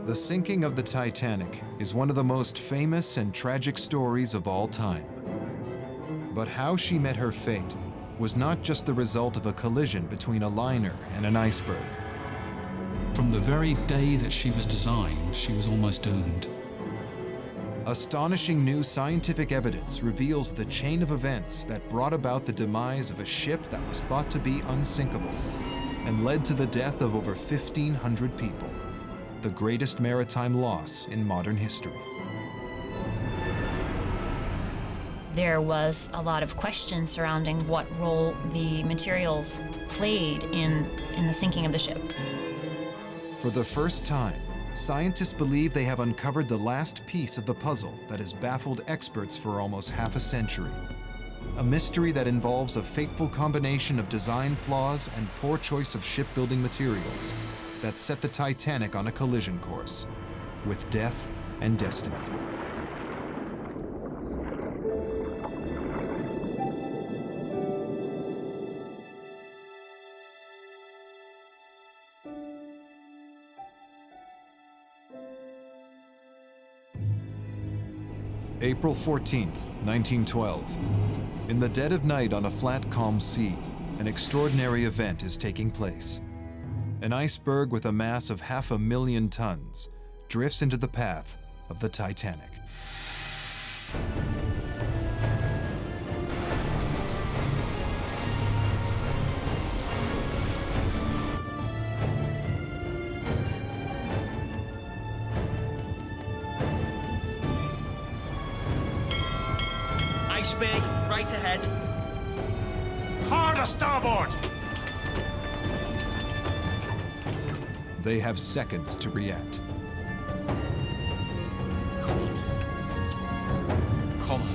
The sinking of the Titanic is one of the most famous and tragic stories of all time. But how she met her fate was not just the result of a collision between a liner and an iceberg. From the very day that she was designed, she was almost doomed. Astonishing new scientific evidence reveals the chain of events that brought about the demise of a ship that was thought to be unsinkable and led to the death of over 1,500 people, the greatest maritime loss in modern history. There was a lot of questions surrounding what role the materials played in the sinking of the ship. For the first time, scientists believe they have uncovered the last piece of the puzzle that has baffled experts for almost half a century. A mystery that involves a fateful combination of design flaws and poor choice of shipbuilding materials that set the Titanic on a collision course with death and destiny. April 14th, 1912. In the dead of night on a flat, calm sea, an extraordinary event is taking place. An iceberg with a mass of 500,000 tons drifts into the path of the Titanic. Iceberg, right ahead. Hard starboard! They have seconds to react. Come on.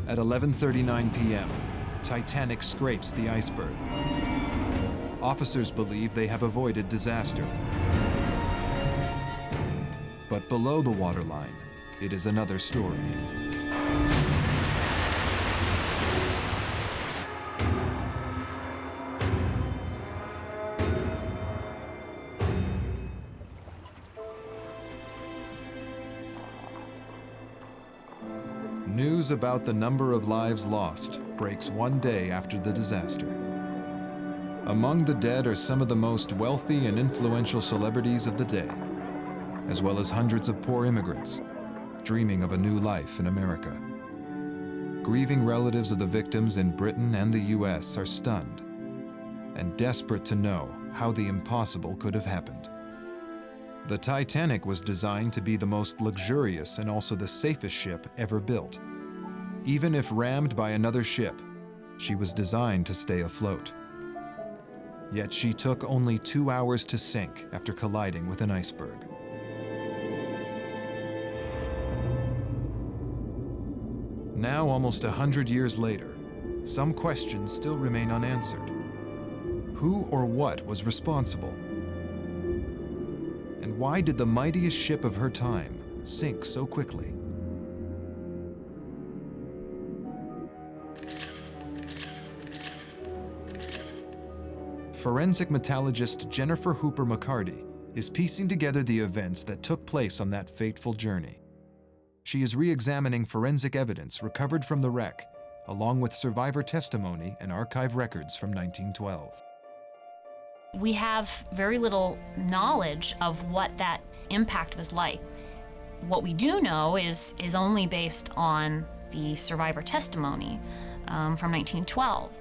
At 11:39 p.m., Titanic scrapes the iceberg. Officers believe they have avoided disaster. But below the waterline, it is another story. News about the number of lives lost breaks one day after the disaster. Among the dead are some of the most wealthy and influential celebrities of the day, as well as hundreds of poor immigrants dreaming of a new life in America. Grieving relatives of the victims in Britain and the US are stunned and desperate to know how the impossible could have happened. The Titanic was designed to be the most luxurious and also the safest ship ever built. Even if rammed by another ship, she was designed to stay afloat. Yet she took only 2 hours to sink after colliding with an iceberg. Now, almost 100 years later, some questions still remain unanswered. Who or what was responsible? And why did the mightiest ship of her time sink so quickly? Forensic metallurgist Jennifer Hooper McCarty is piecing together the events that took place on that fateful journey. She is re-examining forensic evidence recovered from the wreck, along with survivor testimony and archive records from 1912. We have very little knowledge of what that impact was like. What we do know is only based on the survivor testimony from 1912.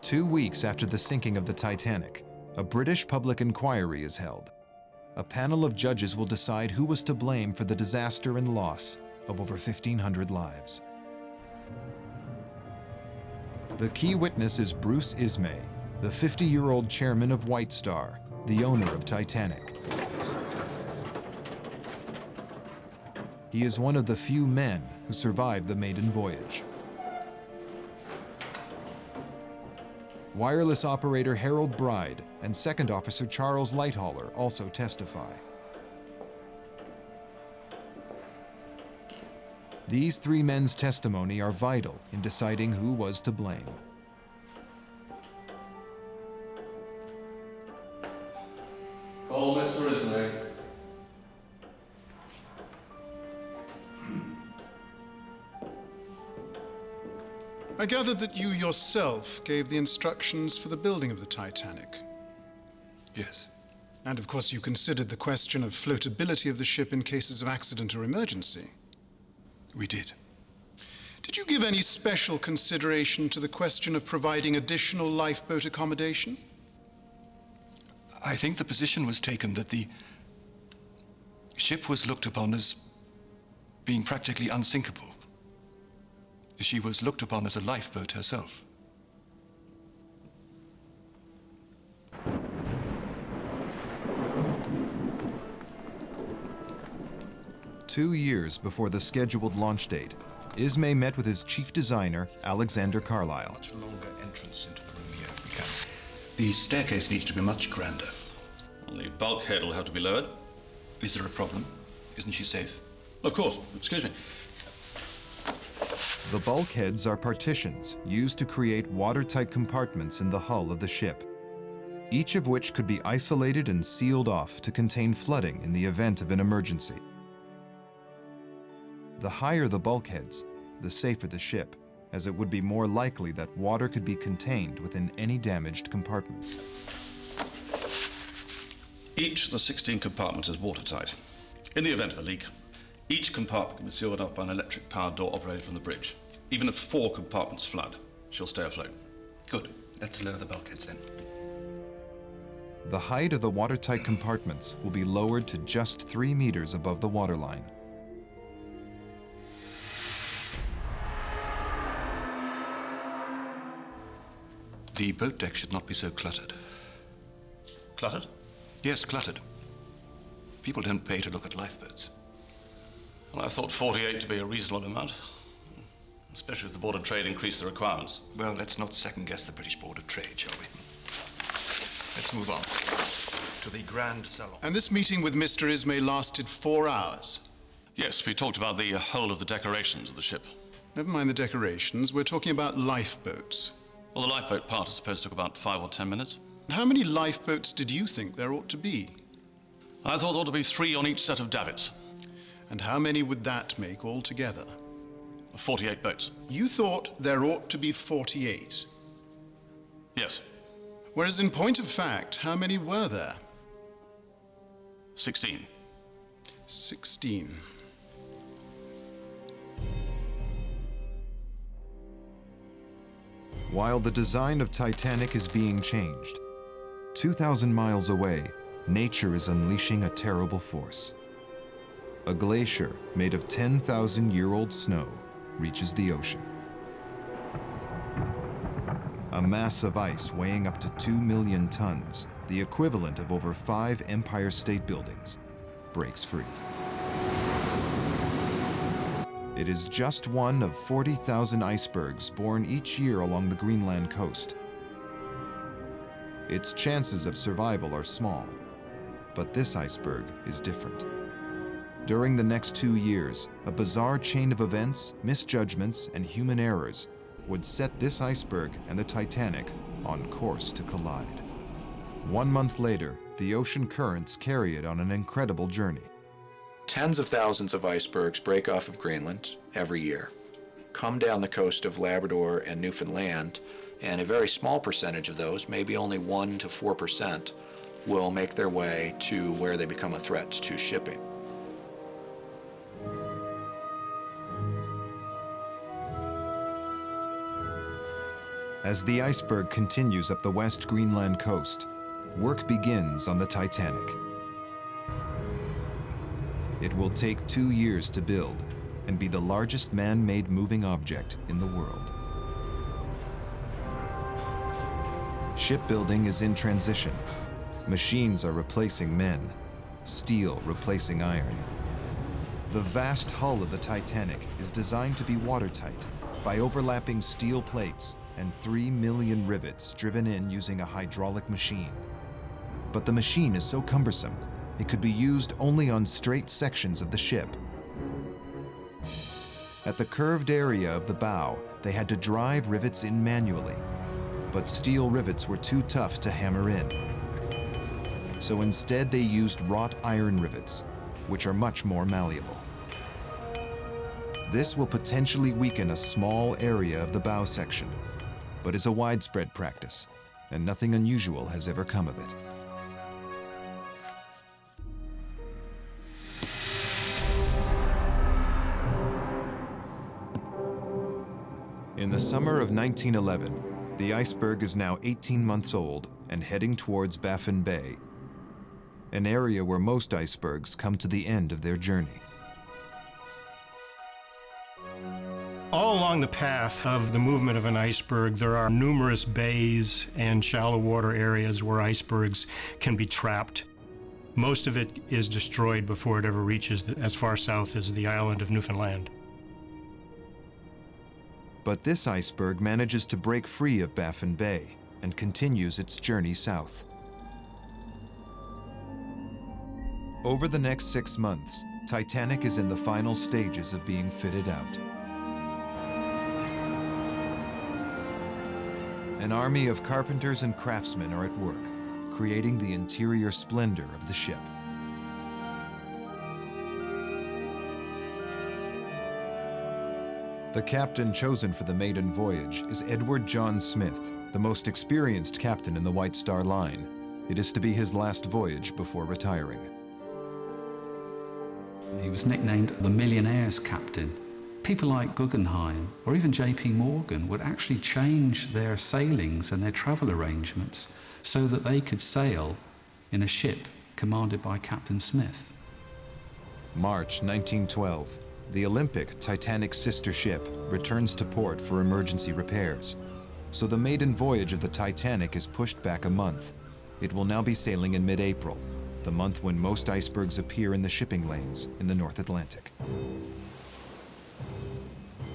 2 weeks after the sinking of the Titanic, a British public inquiry is held. A panel of judges will decide who was to blame for the disaster and loss of over 1,500 lives. The key witness is Bruce Ismay, the 50-year-old chairman of White Star, the owner of Titanic. He is one of the few men who survived the maiden voyage. Wireless operator Harold Bride and Second Officer Charles Lighthaller also testify. These three men's testimony are vital in deciding who was to blame. for Mr. Isley. I gather that you yourself gave the instructions for the building of the Titanic. Yes. And of course you considered the question of floatability of the ship in cases of accident or emergency. We did. Did you give any special consideration to the question of providing additional lifeboat accommodation? I think the position was taken that the ship was looked upon as being practically unsinkable. She was looked upon as a lifeboat herself. Two years before the scheduled launch date, Ismay met with his chief designer, Alexander Carlyle. Much longer entrance into the room here, if we can. The staircase needs to be much grander. Well, the bulkhead will have to be lowered. Is there a problem? Isn't she safe? Of course. Excuse me. The bulkheads are partitions used to create watertight compartments in the hull of the ship, each of which could be isolated and sealed off to contain flooding in the event of an emergency. The higher the bulkheads, the safer the ship, as it would be more likely that water could be contained within any damaged compartments. Each of the 16 compartments is watertight. In the event of a leak, each compartment can be sealed up by an electric-powered door operated from the bridge. Even if 4 compartments flood, she'll stay afloat. Good. Let's lower the bulkheads then. The height of the watertight compartments will be lowered to just 3 meters above the waterline. The boat deck should not be so cluttered. Cluttered? Yes, cluttered. People don't pay to look at lifeboats. Well, I thought 48 to be a reasonable amount, especially if the Board of Trade increased the requirements. Well, let's not second-guess the British Board of Trade, shall we? Let's move on to the Grand Salon. And this meeting with Mr. Ismay lasted 4 hours. Yes, we talked about the whole of the decorations of the ship. Never mind the decorations, we're talking about lifeboats. Well, the lifeboat part, I suppose, took about 5 or 10 minutes. How many lifeboats did you think there ought to be? I thought there ought to be 3 on each set of davits. And how many would that make altogether? 48 boats. You thought there ought to be 48. Yes. Whereas in point of fact, how many were there? 16. 16. While the design of Titanic is being changed, 2,000 miles away, nature is unleashing a terrible force. A glacier made of 10,000-year-old snow reaches the ocean. A mass of ice weighing up to 2 million tons, the equivalent of over 5 Empire State Buildings, breaks free. It is just one of 40,000 icebergs born each year along the Greenland coast. Its chances of survival are small, but this iceberg is different. During the next 2 years, a bizarre chain of events, misjudgments, and human errors would set this iceberg and the Titanic on course to collide. 1 month later, the ocean currents carry it on an incredible journey. Tens of thousands of icebergs break off of Greenland every year, come down the coast of Labrador and Newfoundland, and a very small percentage of those, maybe only 1 to 4%, will make their way to where they become a threat to shipping. As the iceberg continues up the West Greenland coast, work begins on the Titanic. It will take 2 years to build and be the largest man-made moving object in the world. Shipbuilding is in transition. Machines are replacing men, steel replacing iron. The vast hull of the Titanic is designed to be watertight by overlapping steel plates and 3 million rivets driven in using a hydraulic machine. But the machine is so cumbersome, it could be used only on straight sections of the ship. At the curved area of the bow, they had to drive rivets in manually, but steel rivets were too tough to hammer in. so instead they used wrought iron rivets, which are much more malleable. This will potentially weaken a small area of the bow section, but is a widespread practice, and nothing unusual has ever come of it. In the summer of 1911, the iceberg is now 18 months old and heading towards Baffin Bay, an area where most icebergs come to the end of their journey. All along the path of the movement of an iceberg, there are numerous bays and shallow water areas where icebergs can be trapped. Most of it is destroyed before it ever reaches as far south as the island of Newfoundland. But this iceberg manages to break free of Baffin Bay and continues its journey south. Over the next 6 months, Titanic is in the final stages of being fitted out. An army of carpenters and craftsmen are at work, creating the interior splendor of the ship. The captain chosen for the maiden voyage is Edward John Smith, the most experienced captain in the White Star Line. It is to be his last voyage before retiring. He was nicknamed the Millionaire's Captain. People like Guggenheim or even J.P. Morgan would actually change their sailings and their travel arrangements so that they could sail in a ship commanded by Captain Smith. March 1912. The Olympic, Titanic's sister ship, returns to port for emergency repairs. So the maiden voyage of the Titanic is pushed back a month. It will now be sailing in mid-April, the month when most icebergs appear in the shipping lanes in the North Atlantic.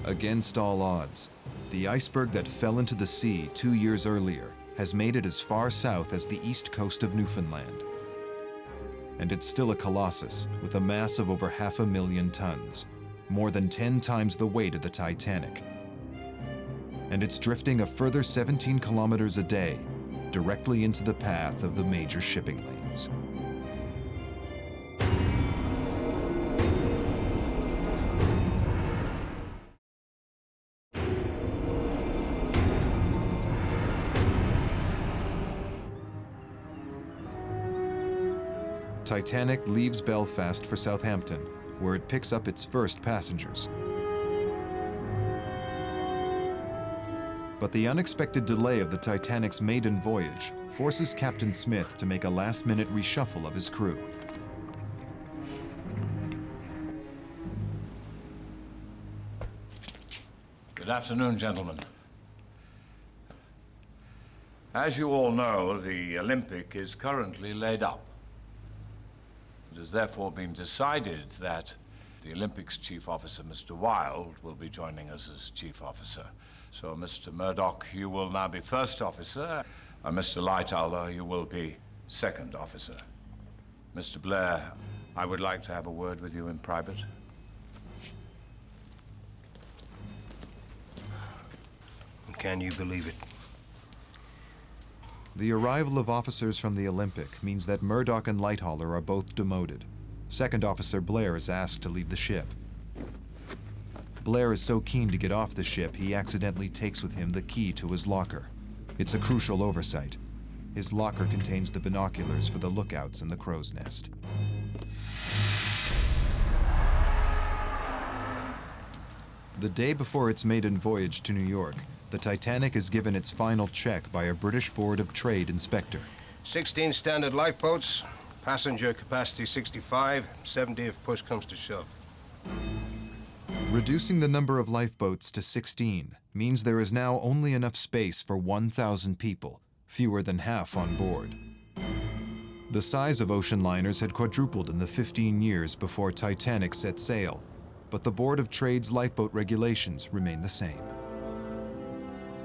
Against all odds, the iceberg that fell into the sea 2 years earlier has made it as far south as the east coast of Newfoundland. And it's still a colossus with a mass of over 500,000 tons, more than 10 times the weight of the Titanic. And it's drifting a further 17 kilometers a day, directly into the path of the major shipping lanes. Titanic leaves Belfast for Southampton, where it picks up its first passengers. But the unexpected delay of the Titanic's maiden voyage forces Captain Smith to make a last-minute reshuffle of his crew. Good afternoon, gentlemen. As you all know, the Olympic is currently laid up. It has therefore been decided that the Olympic's chief officer, Mr. Wilde, will be joining us as chief officer. So, Mr. Murdoch, you will now be first officer, and Mr. Lightoller, you will be second officer. Mr. Blair, I would like to have a word with you in private. Can you believe it? The arrival of officers from the Olympic means that Murdoch and Lightoller are both demoted. Second Officer Blair is asked to leave the ship. Blair is so keen to get off the ship, he accidentally takes with him the key to his locker. It's a crucial oversight. His locker contains the binoculars for the lookouts in the crow's nest. The day before its maiden voyage to New York, the Titanic is given its final check by a British Board of Trade inspector. 16 standard lifeboats, passenger capacity 65, 70 if push comes to shove. Reducing the number of lifeboats to 16 means there is now only enough space for 1,000 people, fewer than half on board. The size of ocean liners had quadrupled in the 15 years before Titanic set sail, but the Board of Trade's lifeboat regulations remain the same.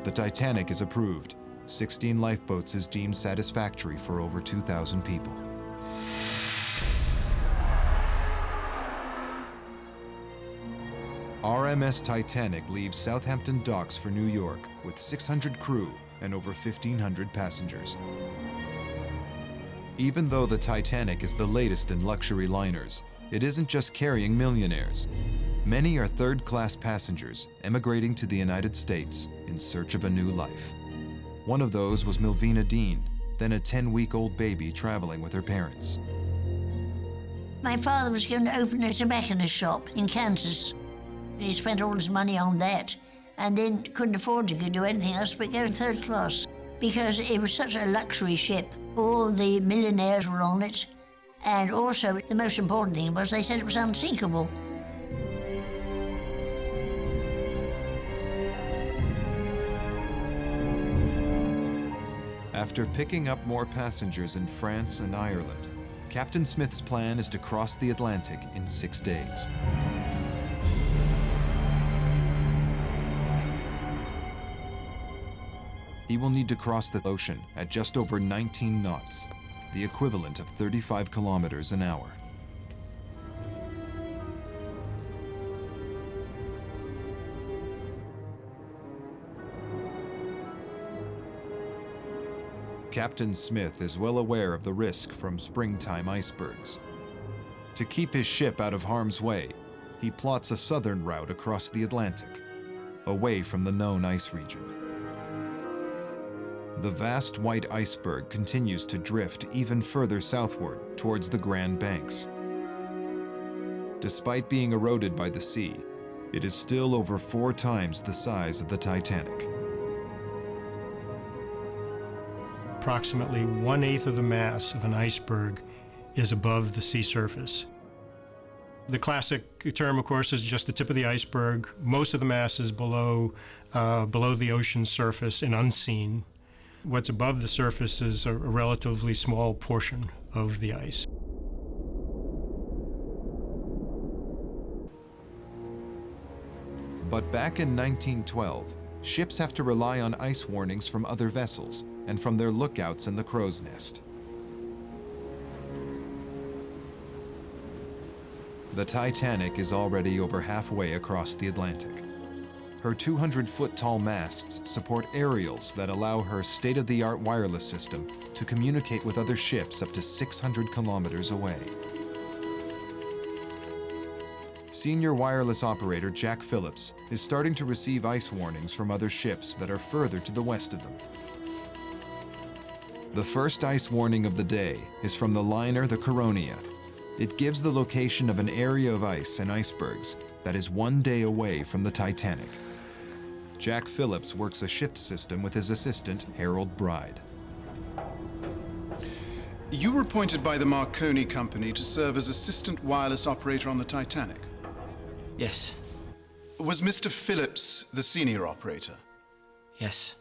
The Titanic is approved. 16 lifeboats is deemed satisfactory for over 2,000 people. RMS Titanic leaves Southampton docks for New York with 600 crew and over 1,500 passengers. Even though the Titanic is the latest in luxury liners, it isn't just carrying millionaires. Many are third-class passengers emigrating to the United States in search of a new life. One of those was Milvina Dean, then a 10-week-old baby traveling with her parents. My father was going to open a tobacconist shop in Kansas. He spent all his money on that and then couldn't afford to do anything else but go in third class because it was such a luxury ship. All the millionaires were on it, and also the most important thing was they said it was unsinkable. After picking up more passengers in France and Ireland, Captain Smith's plan is to cross the Atlantic in 6 days. He will need to cross the ocean at just over 19 knots, the equivalent of 35 kilometers an hour. Captain Smith is well aware of the risk from springtime icebergs. To keep his ship out of harm's way, he plots a southern route across the Atlantic, away from the known ice region. The vast white iceberg continues to drift even further southward towards the Grand Banks. Despite being eroded by the sea, it is still over 4 times the size of the Titanic. Approximately 1/8 of the mass of an iceberg is above the sea surface. The classic term, of course, is just the tip of the iceberg. Most of the mass is below the ocean surface and unseen. What's above the surface is a relatively small portion of the ice. But back in 1912, ships have to rely on ice warnings from other vessels and from their lookouts in the crow's nest. The Titanic is already over halfway across the Atlantic. Her 200-foot-tall masts support aerials that allow her state-of-the-art wireless system to communicate with other ships up to 600 kilometers away. Senior wireless operator Jack Phillips is starting to receive ice warnings from other ships that are further to the west of them. The first ice warning of the day is from the liner the Coronia. It gives the location of an area of ice and icebergs that is 1 day away from the Titanic. Jack Phillips works a shift system with his assistant, Harold Bride. You were appointed by the Marconi Company to serve as assistant wireless operator on the Titanic. Yes. Was Mr. Phillips the senior operator? Yes.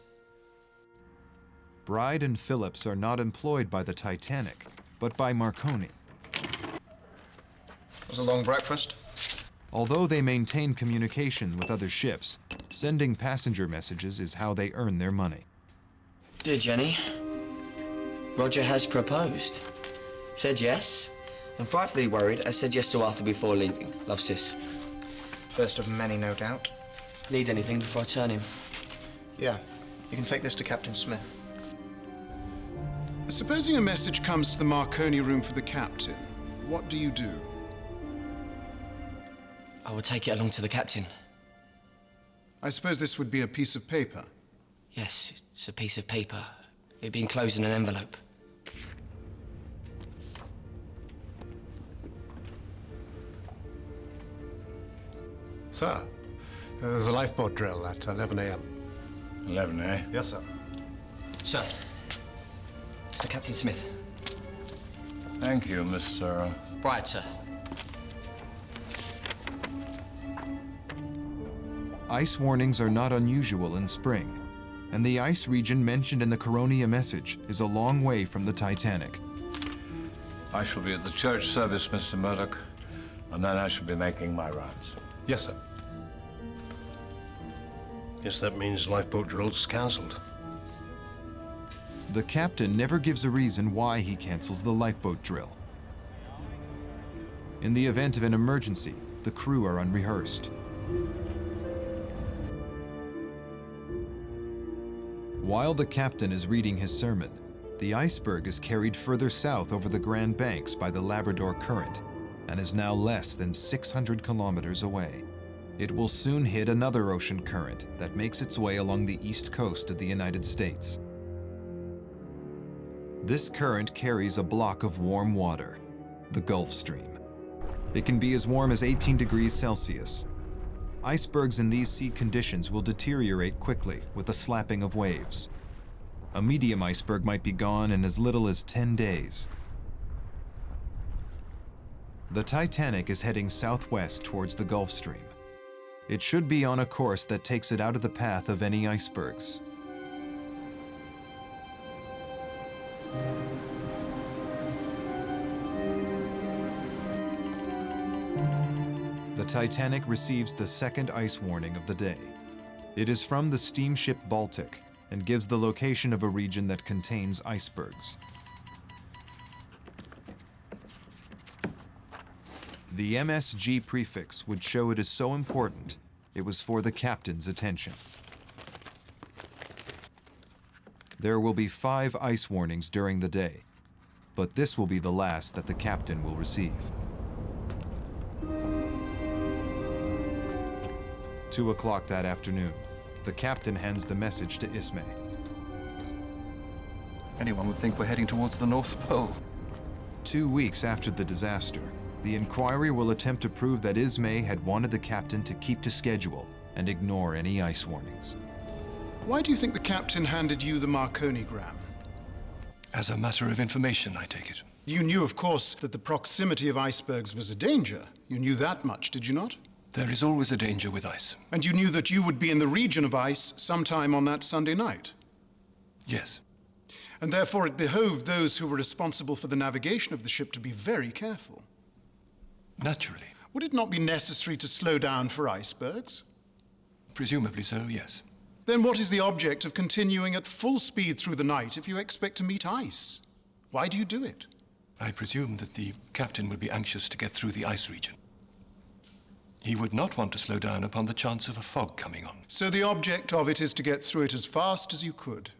Bride and Phillips are not employed by the Titanic, but by Marconi. Was a long breakfast? Although they maintain communication with other ships, sending passenger messages is how they earn their money. Dear Jenny, Roger has proposed. Said yes, and frightfully worried, I said yes to Arthur before leaving. Love, sis. First of many, no doubt. Need anything before I turn him? Yeah, you can take this to Captain Smith. Supposing a message comes to the Marconi room for the captain, what do you do? I will take it along to the captain. I suppose this would be a piece of paper. Yes, it's a piece of paper. It'd be enclosed in an envelope. Sir, there's a lifeboat drill at 11 a.m. 11, eh? Yes, sir. Sir, it's the Captain Smith. Thank you, Mr. Bride, sir. Ice warnings are not unusual in spring, and the ice region mentioned in the Coronia message is a long way from the Titanic. I shall be at the church service, Mr. Murdoch, and then I shall be making my rounds. Yes, sir. Guess that means lifeboat drill's cancelled. The captain never gives a reason why he cancels the lifeboat drill. In the event of an emergency, the crew are unrehearsed. While the captain is reading his sermon, The iceberg is carried further south over the Grand Banks by the Labrador Current and is now less than 600 kilometers away. It will soon hit another ocean current that makes its way along the east coast of the United States. This current carries a block of warm water, the Gulf Stream. It can be as warm as 18 degrees Celsius. Icebergs in these sea conditions will deteriorate quickly with a slapping of waves. A medium iceberg might be gone in as little as 10 days. The Titanic is heading southwest towards the Gulf Stream. It should be on a course that takes it out of the path of any icebergs. The Titanic receives the second ice warning of the day. It is from the steamship Baltic and gives the location of a region that contains icebergs. The MSG prefix would show it is so important, it was for the captain's attention. There will be 5 ice warnings during the day, but this will be the last that the captain will receive. 2 o'clock that afternoon, the captain hands the message to Ismay. Anyone would think we're heading towards the North Pole. 2 weeks after the disaster, the inquiry will attempt to prove that Ismay had wanted the captain to keep to schedule and ignore any ice warnings. Why do you think the captain handed you the Marconigram? As a matter of information, I take it. You knew, of course, that the proximity of icebergs was a danger. You knew that much, did you not? There is always a danger with ice. And you knew that you would be in the region of ice sometime on that Sunday night? Yes. And therefore it behoved those who were responsible for the navigation of the ship to be very careful. Naturally. Would it not be necessary to slow down for icebergs? Presumably so, yes. Then what is the object of continuing at full speed through the night if you expect to meet ice? Why do you do it? I presume that the captain would be anxious to get through the ice region. He would not want to slow down upon the chance of a fog coming on. So the object of it is to get through it as fast as you could?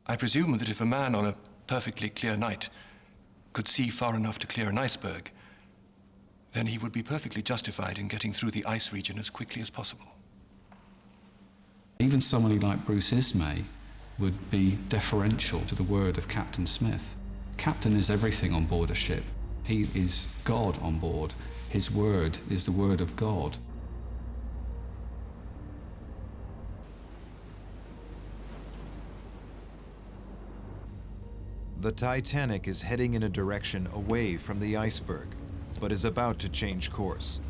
I presume that if a man on a perfectly clear night could see far enough to clear an iceberg, then he would be perfectly justified in getting through the ice region as quickly as possible. Even somebody like Bruce Ismay would be deferential to the word of Captain Smith. Captain is everything on board a ship. He is God on board. His word is the word of God. The Titanic is heading in a direction away from the iceberg, but is about to change course.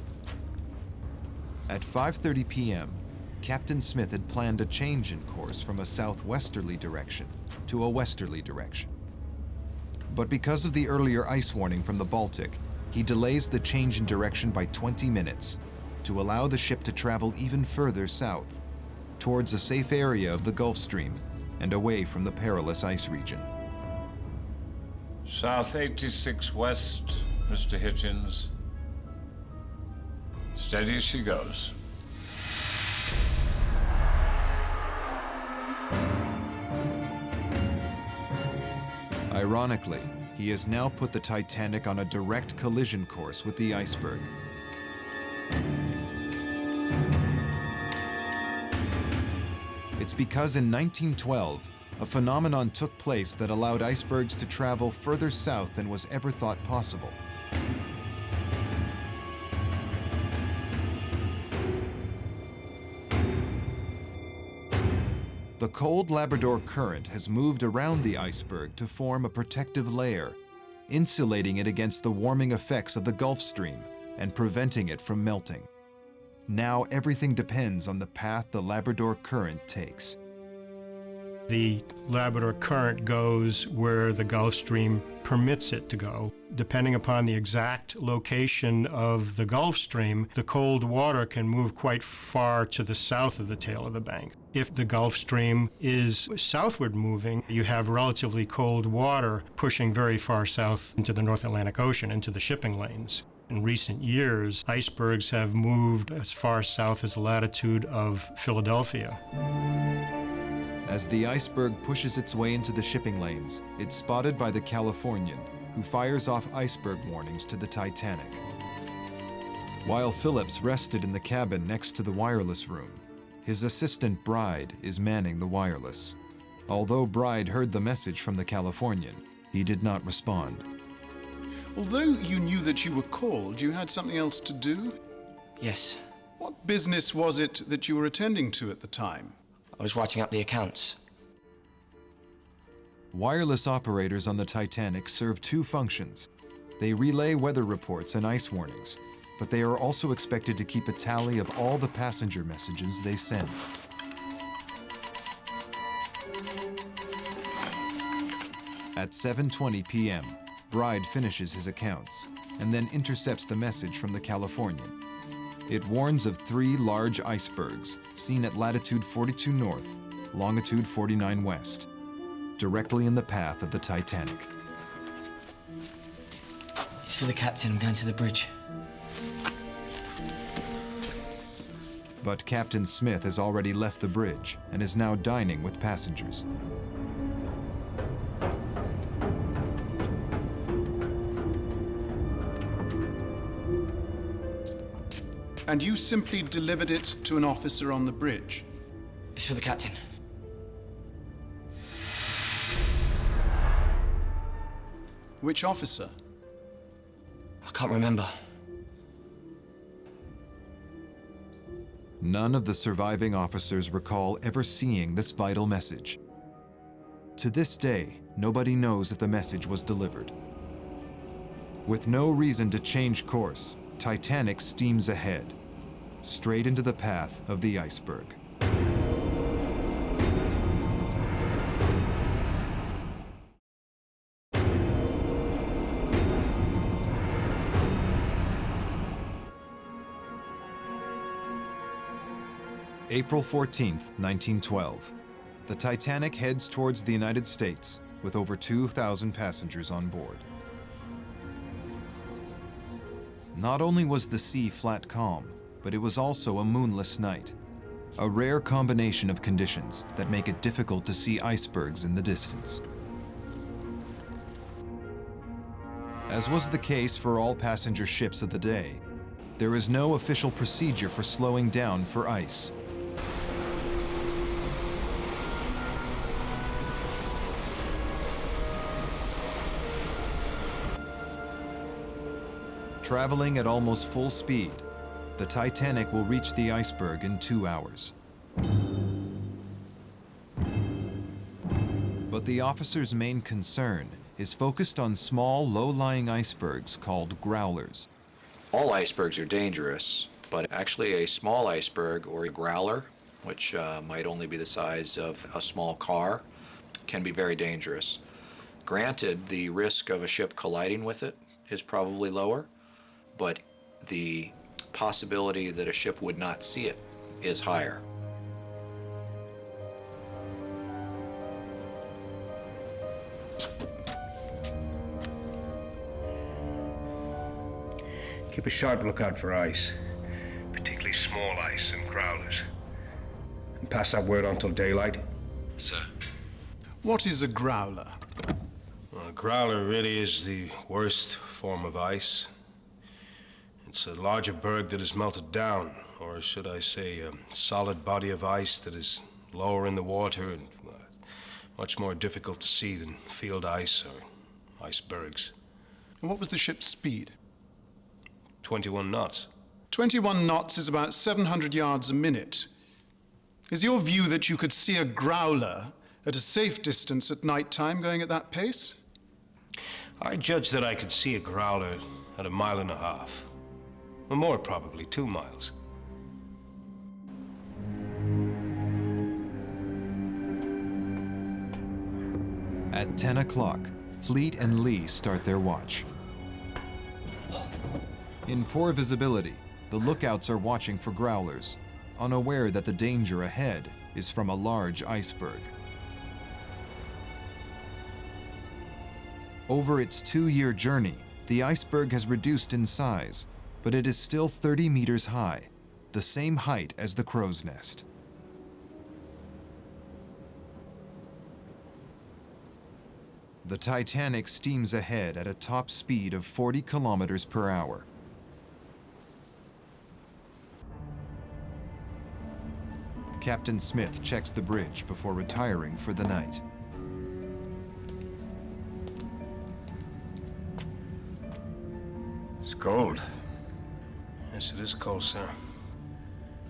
At 5:30 p.m., Captain Smith had planned a change in course from a southwesterly direction to a westerly direction. But because of the earlier ice warning from the Baltic, he delays the change in direction by 20 minutes to allow the ship to travel even further south, towards a safe area of the Gulf Stream and away from the perilous ice region. South 86 west, Mr. Hitchens. Steady as she goes. Ironically, he has now put the Titanic on a direct collision course with the iceberg. It's because in 1912, a phenomenon took place that allowed icebergs to travel further south than was ever thought possible. The cold Labrador Current has moved around the iceberg to form a protective layer, insulating it against the warming effects of the Gulf Stream and preventing it from melting. Now everything depends on the path the Labrador Current takes. The Labrador Current goes where the Gulf Stream permits it to go. Depending upon the exact location of the Gulf Stream, the cold water can move quite far to the south of the tail of the bank. If the Gulf Stream is southward moving, you have relatively cold water pushing very far south into the North Atlantic Ocean, into the shipping lanes. In recent years, icebergs have moved as far south as the latitude of Philadelphia. As the iceberg pushes its way into the shipping lanes, it's spotted by the Californian, who fires off iceberg warnings to the Titanic. While Phillips rested in the cabin next to the wireless room, his assistant Bride is manning the wireless. Although Bride heard the message from the Californian, he did not respond. Although you knew that you were called, you had something else to do? Yes. What business was it that you were attending to at the time? I was writing up the accounts. Wireless operators on the Titanic serve two functions. They relay weather reports and ice warnings, but they are also expected to keep a tally of all the passenger messages they send. At 7:20 p.m., Bride finishes his accounts and then intercepts the message from the Californian. It warns of 3 large icebergs seen at latitude 42 north, longitude 49 west, directly in the path of the Titanic. It's for the captain. I'm going to the bridge. But Captain Smith has already left the bridge and is now dining with passengers. And you simply delivered it to an officer on the bridge? It's for the captain. Which officer? I can't remember. None of the surviving officers recall ever seeing this vital message. To this day, nobody knows if the message was delivered. With no reason to change course, Titanic steams ahead, straight into the path of the iceberg. April 14th, 1912. The Titanic heads towards the United States with over 2,000 passengers on board. Not only was the sea flat calm, but it was also a moonless night, a rare combination of conditions that make it difficult to see icebergs in the distance. As was the case for all passenger ships of the day, there is no official procedure for slowing down for ice. Traveling at almost full speed, the Titanic will reach the iceberg in 2 hours. But the officer's main concern is focused on small, low-lying icebergs called growlers. All icebergs are dangerous, but actually a small iceberg or a growler, which might only be the size of a small car, can be very dangerous. Granted, the risk of a ship colliding with it is probably lower, but the possibility that a ship would not see it is higher. Keep a sharp lookout for ice, particularly small ice and growlers. And pass that word on till daylight. Sir. What is a growler? Well, a growler really is the worst form of ice. It's a larger berg that is melted down, or should I say, a solid body of ice that is lower in the water and much more difficult to see than field ice or icebergs. And what was the ship's speed? 21 knots. 21 knots is about 700 yards a minute. Is your view that you could see a growler at a safe distance at night time going at that pace? I judge that I could see a growler at 1.5 miles. Or more, probably 2 miles. At 10 o'clock, Fleet and Lee start their watch. In poor visibility, the lookouts are watching for growlers, unaware that the danger ahead is from a large iceberg. Over its 2-year journey, the iceberg has reduced in size, but it is still 30 meters high, the same height as the crow's nest. The Titanic steams ahead at a top speed of 40 kilometers per hour. Captain Smith checks the bridge before retiring for the night. It's cold. Yes, it is cold, sir.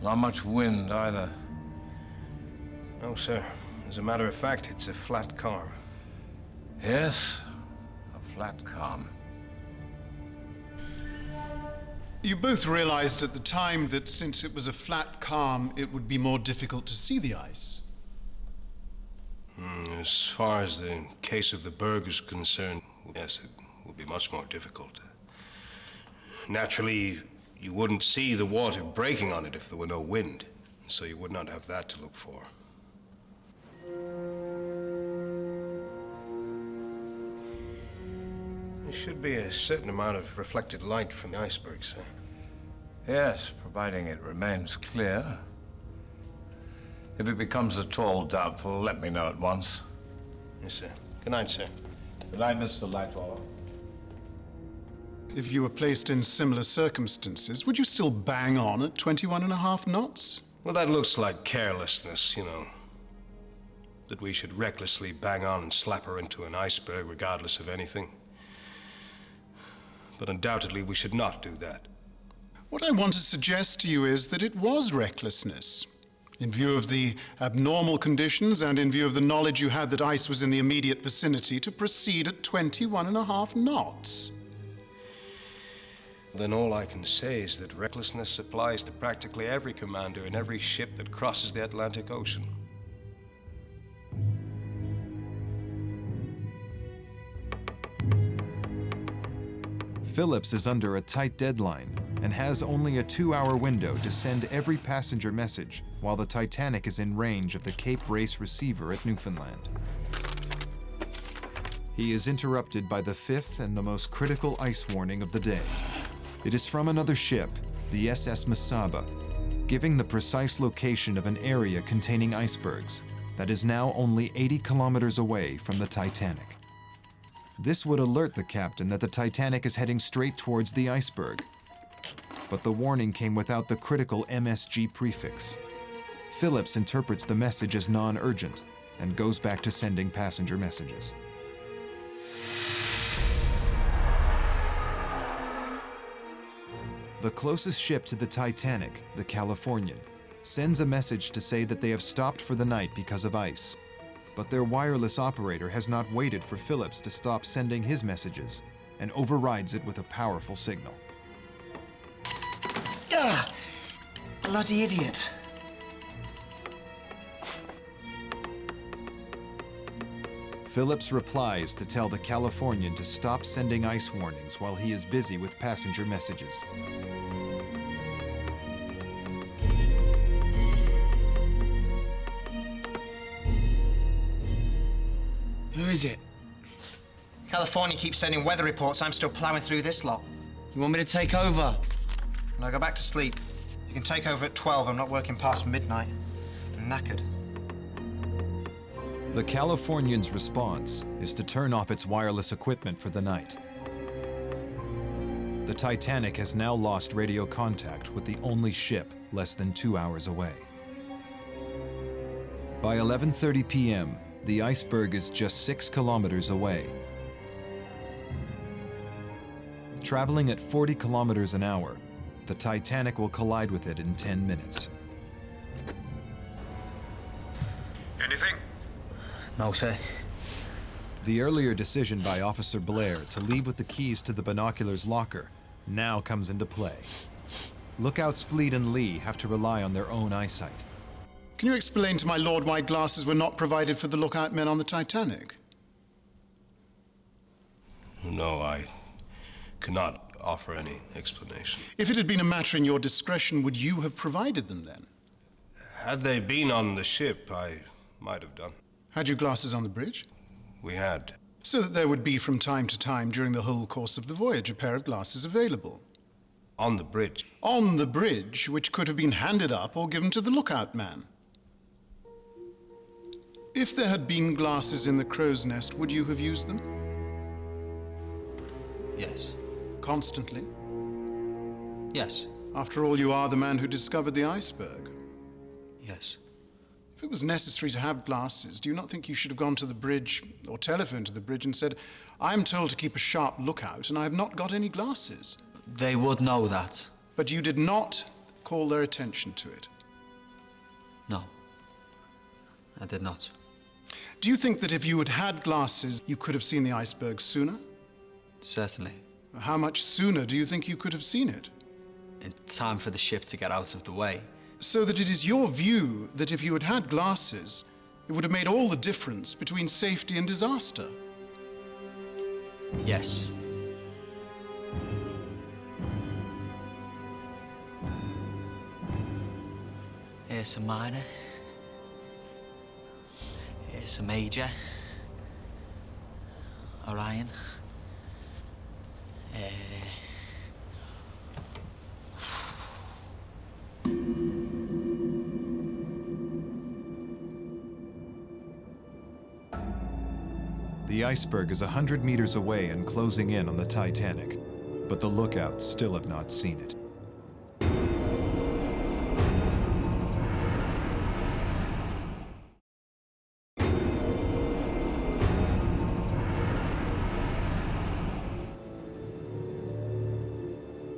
Not much wind either. No, sir. As a matter of fact, it's a flat calm. Yes, a flat calm. You both realized at the time that since it was a flat calm, it would be more difficult to see the ice. As far as the case of the berg is concerned, yes, it would be much more difficult. Naturally, you wouldn't see the water breaking on it if there were no wind, so you would not have that to look for. There should be a certain amount of reflected light from the iceberg, sir. Yes, providing it remains clear. If it becomes at all doubtful, let me know at once. Yes, sir. Good night, sir. Good night, Mr. Lightwater. If you were placed in similar circumstances, would you still bang on at 21.5 knots? Well, that looks like carelessness, you know. That we should recklessly bang on and slap her into an iceberg regardless of anything. But undoubtedly, we should not do that. What I want to suggest to you is that it was recklessness. In view of the abnormal conditions and in view of the knowledge you had that ice was in the immediate vicinity, to proceed at 21.5 knots. Then all I can say is that recklessness applies to practically every commander in every ship that crosses the Atlantic Ocean. Phillips is under a tight deadline and has only a 2-hour window to send every passenger message while the Titanic is in range of the Cape Race receiver at Newfoundland. He is interrupted by the fifth and the most critical ice warning of the day. It is from another ship, the SS Mesaba, giving the precise location of an area containing icebergs that is now only 80 kilometers away from the Titanic. This would alert the captain that the Titanic is heading straight towards the iceberg. But the warning came without the critical MSG prefix. Phillips interprets the message as non-urgent and goes back to sending passenger messages. The closest ship to the Titanic, the Californian, sends a message to say that they have stopped for the night because of ice. But their wireless operator has not waited for Phillips to stop sending his messages and overrides it with a powerful signal. Ah! Bloody idiot. Phillips replies to tell the Californian to stop sending ice warnings while he is busy with passenger messages. Who is it? California keeps sending weather reports. I'm still plowing through this lot. You want me to take over? Now go back to sleep. You can take over at 12. I'm not working past midnight. I'm knackered. The Californian's response is to turn off its wireless equipment for the night. The Titanic has now lost radio contact with the only ship less than 2 hours away. By 11:30 p.m., the iceberg is just 6 kilometers away. Traveling at 40 kilometers an hour, the Titanic will collide with it in 10 minutes. Anything? No, sir. The earlier decision by Officer Blair to leave with the keys to the binoculars locker now comes into play. Lookouts Fleet and Lee have to rely on their own eyesight. Can you explain to my lord why glasses were not provided for the lookout men on the Titanic? No, I cannot offer any explanation. If it had been a matter in your discretion, would you have provided them then? Had they been on the ship, I might have done. Had you glasses on the bridge? We had. So that there would be from time to time during the whole course of the voyage a pair of glasses available. On the bridge? On the bridge, which could have been handed up or given to the lookout man. If there had been glasses in the crow's nest, would you have used them? Yes. Constantly? Yes. After all, you are the man who discovered the iceberg. Yes. If it was necessary to have glasses, do you not think you should have gone to the bridge or telephoned to the bridge and said, I'm told to keep a sharp lookout and I have not got any glasses? They would know that. But you did not call their attention to it. No. I did not. Do you think that if you had had glasses, you could have seen the iceberg sooner? Certainly. How much sooner do you think you could have seen it? In time for the ship to get out of the way. So that it is your view that if you had had glasses, it would have made all the difference between safety and disaster. Yes. Here's a minor. Here's a major. Orion. The iceberg is 100 meters away and closing in on the Titanic, but the lookouts still have not seen it.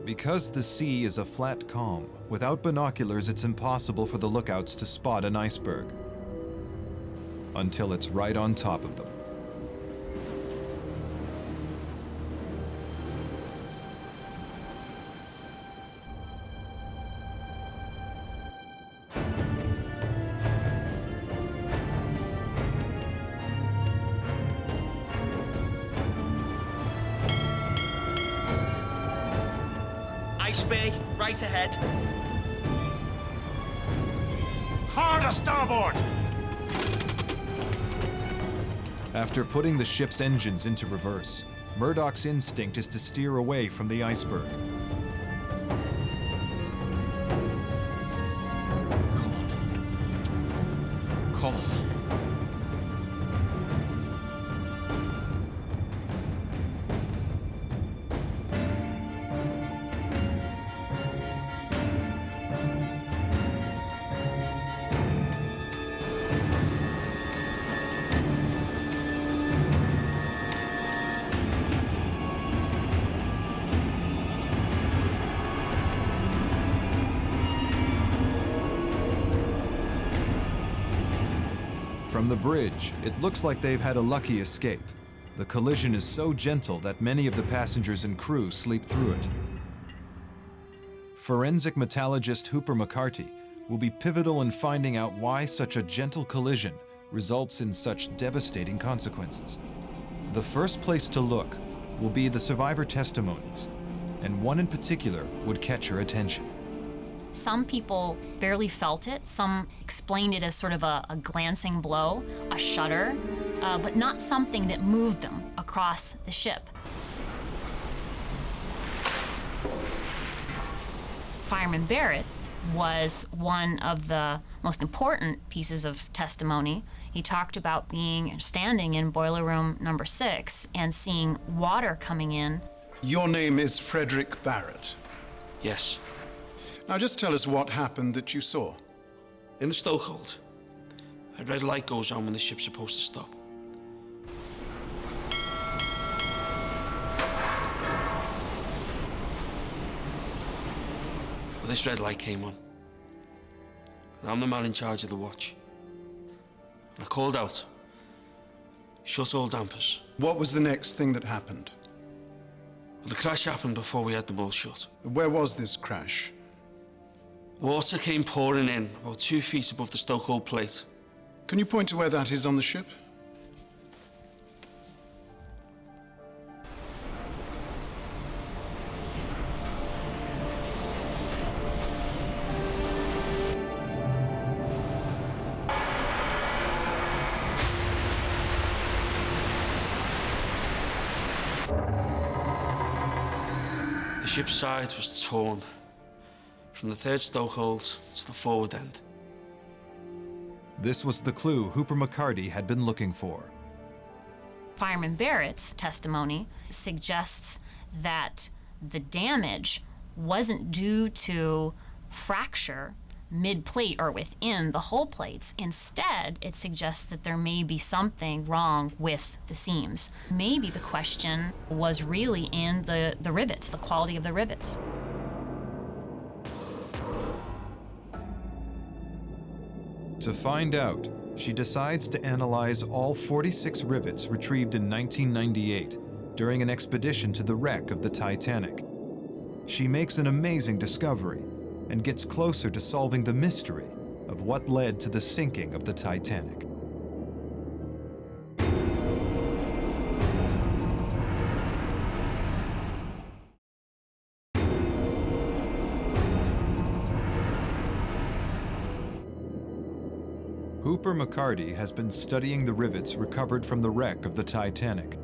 Because the sea is a flat calm, without binoculars it's impossible for the lookouts to spot an iceberg until it's right on top of them. Iceberg, right ahead. Hard starboard! After putting the ship's engines into reverse, Murdoch's instinct is to steer away from the iceberg. Come on. From the bridge, it looks like they've had a lucky escape. The collision is so gentle that many of the passengers and crew sleep through it. Forensic metallurgist Hooper McCarty will be pivotal in finding out why such a gentle collision results in such devastating consequences. The first place to look will be the survivor testimonies, and one in particular would catch her attention. Some people barely felt it. Some explained it as sort of a glancing blow, a shudder, but not something that moved them across the ship. Fireman Barrett was one of the most important pieces of testimony. He talked about standing in boiler room number 6 and seeing water coming in. Your name is Frederick Barrett. Yes. Now just tell us what happened that you saw. In the stokehold, a red light goes on when the ship's supposed to stop. Well, this red light came on. And I'm the man in charge of the watch. And I called out, shut all dampers. What was the next thing that happened? Well, the crash happened before we had them all shut. Where was this crash? Water came pouring in about 2 feet above the stokehold plate. Can you point to where that is on the ship? The ship's side was torn from the third stokehold to the forward end. This was the clue Hooper McCarty had been looking for. Fireman Barrett's testimony suggests that the damage wasn't due to fracture mid-plate or within the hull plates. Instead, it suggests that there may be something wrong with the seams. Maybe the question was really in the rivets, the quality of the rivets. To find out, she decides to analyze all 46 rivets retrieved in 1998 during an expedition to the wreck of the Titanic. She makes an amazing discovery and gets closer to solving the mystery of what led to the sinking of the Titanic. Hooper McCarty has been studying the rivets recovered from the wreck of the Titanic.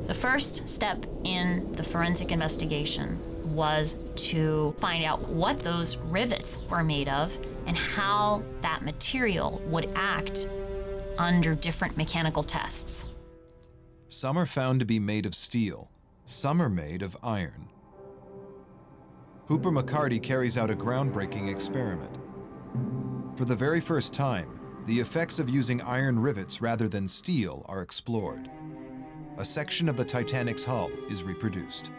The first step in the forensic investigation was to find out what those rivets were made of and how that material would act under different mechanical tests. Some are found to be made of steel, some are made of iron. Hooper McCarty carries out a groundbreaking experiment. For the very first time, the effects of using iron rivets rather than steel are explored. A section of the Titanic's hull is reproduced.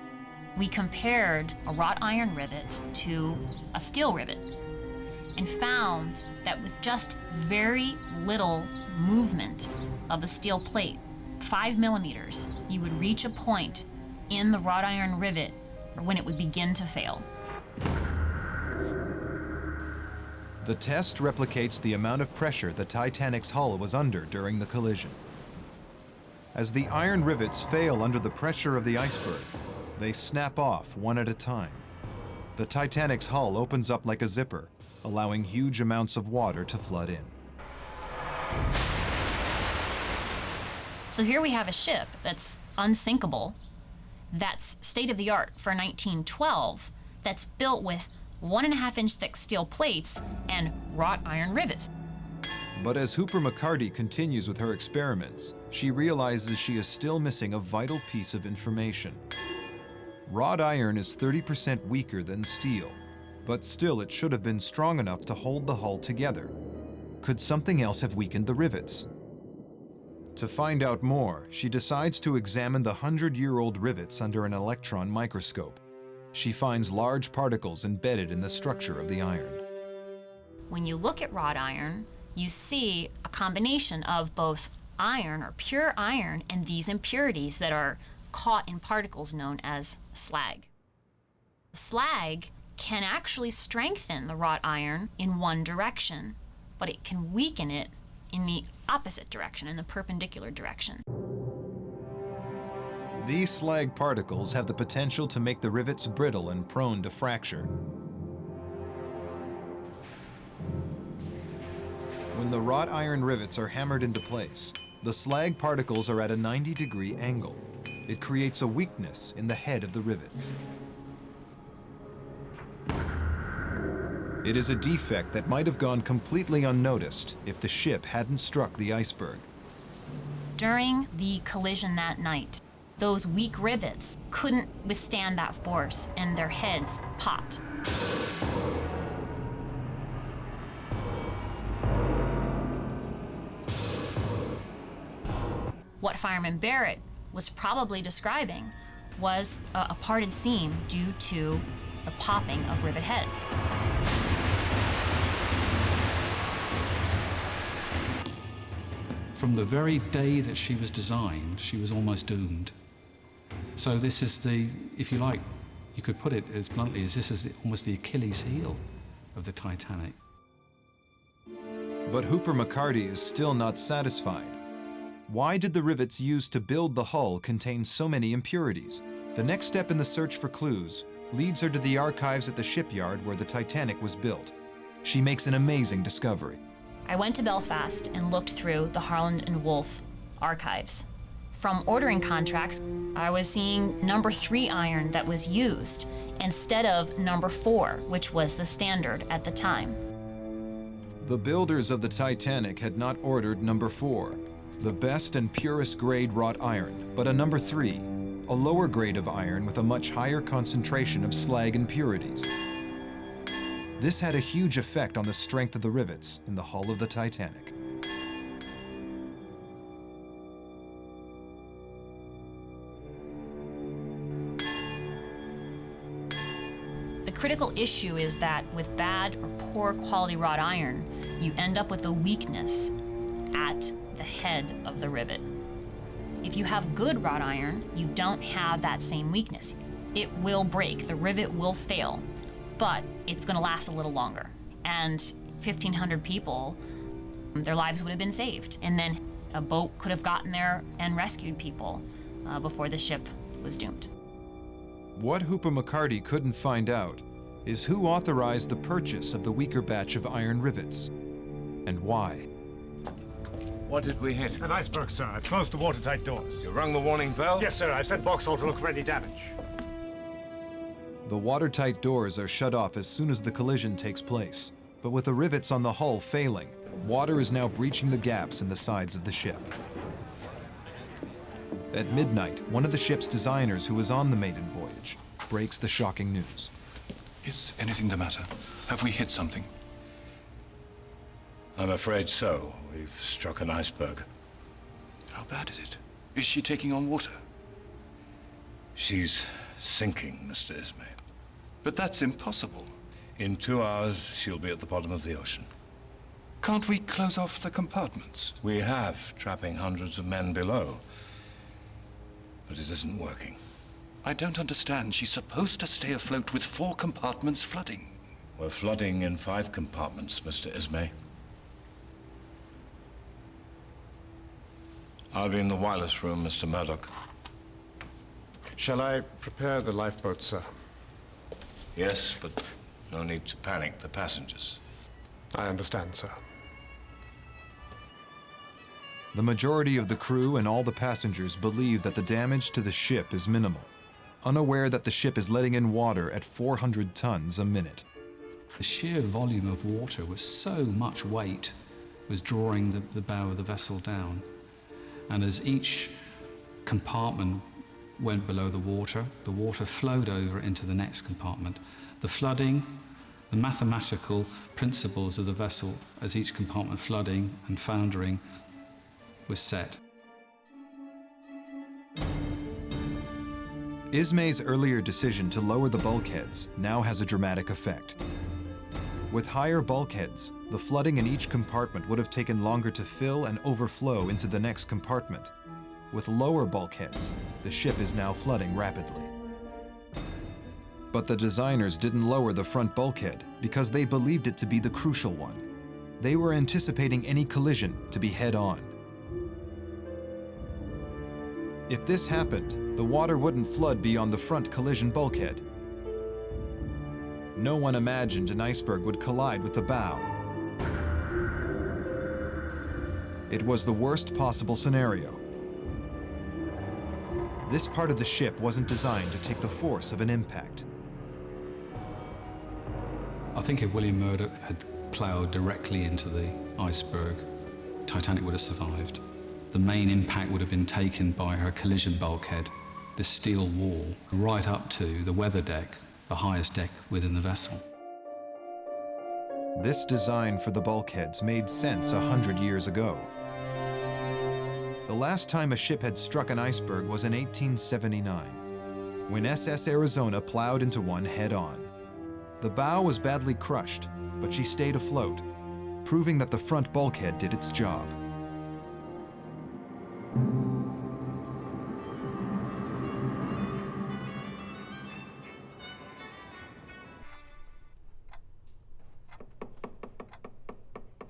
We compared a wrought iron rivet to a steel rivet and found that with just very little movement of the steel plate, 5 millimeters, you would reach a point in the wrought iron rivet when it would begin to fail. The test replicates the amount of pressure the Titanic's hull was under during the collision. As the iron rivets fail under the pressure of the iceberg, they snap off one at a time. The Titanic's hull opens up like a zipper, allowing huge amounts of water to flood in. So here we have a ship that's unsinkable, that's state-of-the-art for 1912, that's built with 1.5-inch thick steel plates and wrought iron rivets. But as Hooper McCarty continues with her experiments, she realizes she is still missing a vital piece of information. Wrought iron is 30% weaker than steel, but still it should have been strong enough to hold the hull together. Could something else have weakened the rivets? To find out more, she decides to examine the 100-year-old rivets under an electron microscope. She finds large particles embedded in the structure of the iron. When you look at wrought iron, you see a combination of both iron or pure iron and these impurities that are caught in particles known as slag. Slag can actually strengthen the wrought iron in one direction, but it can weaken it in the opposite direction, in the perpendicular direction. These slag particles have the potential to make the rivets brittle and prone to fracture. When the wrought iron rivets are hammered into place, the slag particles are at a 90-degree angle. It creates a weakness in the head of the rivets. It is a defect that might have gone completely unnoticed if the ship hadn't struck the iceberg. During the collision that night, those weak rivets couldn't withstand that force and their heads popped. What Fireman Barrett was probably describing was a parted seam due to the popping of rivet heads. From the very day that she was designed, she was almost doomed. So this is the, if you like, you could put it as bluntly as this is almost the Achilles heel of the Titanic. But Hooper McCarty is still not satisfied. Why did the rivets used to build the hull contain so many impurities? The next step in the search for clues leads her to the archives at the shipyard where the Titanic was built. She makes an amazing discovery. I went to Belfast and looked through the Harland and Wolff archives. From ordering contracts, I was seeing number 3 iron that was used instead of number 4, which was the standard at the time. The builders of the Titanic had not ordered number 4, the best and purest grade wrought iron, but a number 3, a lower grade of iron with a much higher concentration of slag impurities. This had a huge effect on the strength of the rivets in the hull of the Titanic. The critical issue is that with bad or poor quality wrought iron, you end up with a weakness at the head of the rivet. If you have good wrought iron, you don't have that same weakness. It will break, the rivet will fail, but it's gonna last a little longer. And 1,500 people, their lives would have been saved. And then a boat could have gotten there and rescued people before the ship was doomed. What Hooper McCarty couldn't find out is who authorized the purchase of the weaker batch of iron rivets, and why. What did we hit? An iceberg, sir. I've closed the watertight doors. You rung the warning bell? Yes, sir. I've sent Vauxhall to look for any damage. The watertight doors are shut off as soon as the collision takes place, but with the rivets on the hull failing, water is now breaching the gaps in the sides of the ship. At midnight, one of the ship's designers who was on the maiden voyage breaks the shocking news. Is anything the matter? Have we hit something? I'm afraid so. We've struck an iceberg. How bad is it? Is she taking on water? She's sinking, Mr. Ismay. But that's impossible. In 2 hours, she'll be at the bottom of the ocean. Can't we close off the compartments? We have, trapping hundreds of men below. But it isn't working. I don't understand. She's supposed to stay afloat with 4 compartments flooding. We're flooding in 5 compartments, Mr. Ismay. I'll be in the wireless room, Mr. Murdoch. Shall I prepare the lifeboat, sir? Yes, but no need to panic the passengers. I understand, sir. The majority of the crew and all the passengers believe that the damage to the ship is minimal, unaware that the ship is letting in water at 400 tons a minute. The sheer volume of water was so much weight was drawing the bow of the vessel down. And as each compartment went below the water flowed over into the next compartment. The flooding, the mathematical principles of the vessel as each compartment flooding and foundering was set. Ismay's earlier decision to lower the bulkheads now has a dramatic effect. With higher bulkheads, the flooding in each compartment would have taken longer to fill and overflow into the next compartment. With lower bulkheads, the ship is now flooding rapidly. But the designers didn't lower the front bulkhead because they believed it to be the crucial one. They were anticipating any collision to be head-on. If this happened, the water wouldn't flood beyond the front collision bulkhead. No one imagined an iceberg would collide with the bow. It was the worst possible scenario. This part of the ship wasn't designed to take the force of an impact. I think if William Murdoch had ploughed directly into the iceberg, Titanic would have survived. The main impact would have been taken by her collision bulkhead, the steel wall, right up to the weather deck, the highest deck within the vessel. This design for the bulkheads made sense 100 years ago. The last time a ship had struck an iceberg was in 1879, when SS Arizona plowed into one head-on. The bow was badly crushed, but she stayed afloat, proving that the front bulkhead did its job.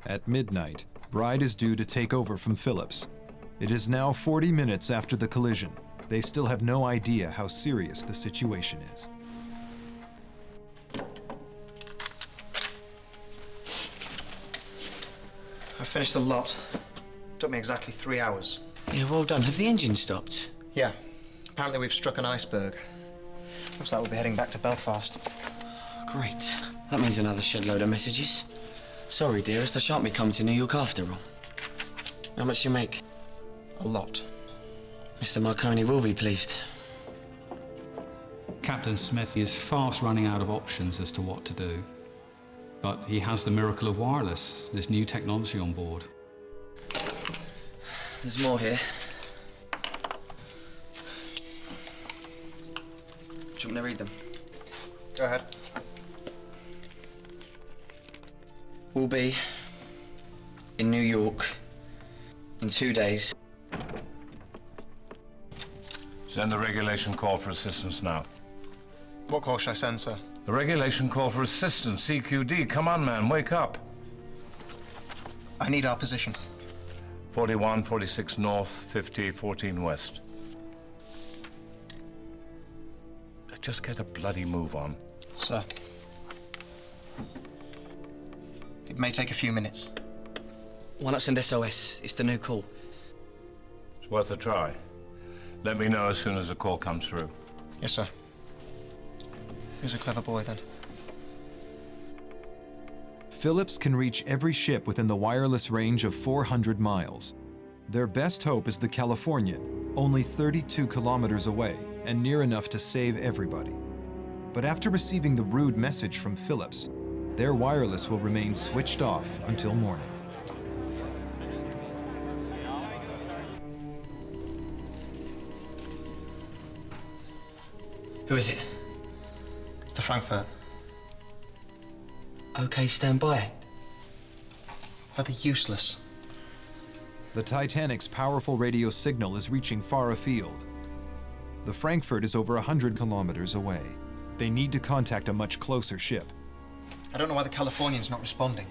At midnight, Bride is due to take over from Phillips. It is now 40 minutes after the collision. They still have no idea how serious the situation is. I finished the lot. Took me exactly 3 hours. Yeah, well done. Have the engines stopped? Yeah. Apparently we've struck an iceberg. Looks like we'll be heading back to Belfast. Great. That means another shed load of messages. Sorry, dearest, I shan't be coming to New York after all. How much do you make? A lot. Mr. Marconi will be pleased. Captain Smith is fast running out of options as to what to do. But he has the miracle of wireless, this new technology on board. There's more here. Do you want me to read them? Go ahead. We'll be in New York in 2 days. Send the regulation call for assistance now. What call should I send, sir? The regulation call for assistance, CQD. Come on, man, wake up. I need our position. 41, 46 north, 50, 14 west. Just get a bloody move on. Sir. It may take a few minutes. Why not send SOS? It's the new call. It's worth a try. Let me know as soon as the call comes through. Yes, sir. He was a clever boy then. Phillips can reach every ship within the wireless range of 400 miles. Their best hope is the Californian, only 32 kilometers away and near enough to save everybody. But after receiving the rude message from Phillips, their wireless will remain switched off until morning. Who is it? It's the Frankfurt. Okay, stand by. Bloody useless. The Titanic's powerful radio signal is reaching far afield. The Frankfurt is over 100 kilometers away. They need to contact a much closer ship. I don't know why the Californian's not responding.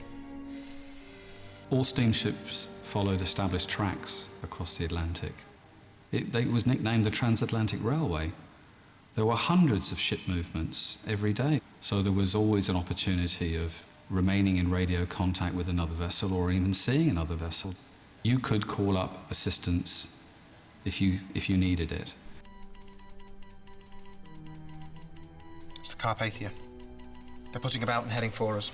All steamships followed established tracks across the Atlantic. It was nicknamed the Transatlantic Railway. There were hundreds of ship movements every day, so there was always an opportunity of remaining in radio contact with another vessel or even seeing another vessel. You could call up assistance if you needed it. It's the Carpathia. They're putting about and heading for us.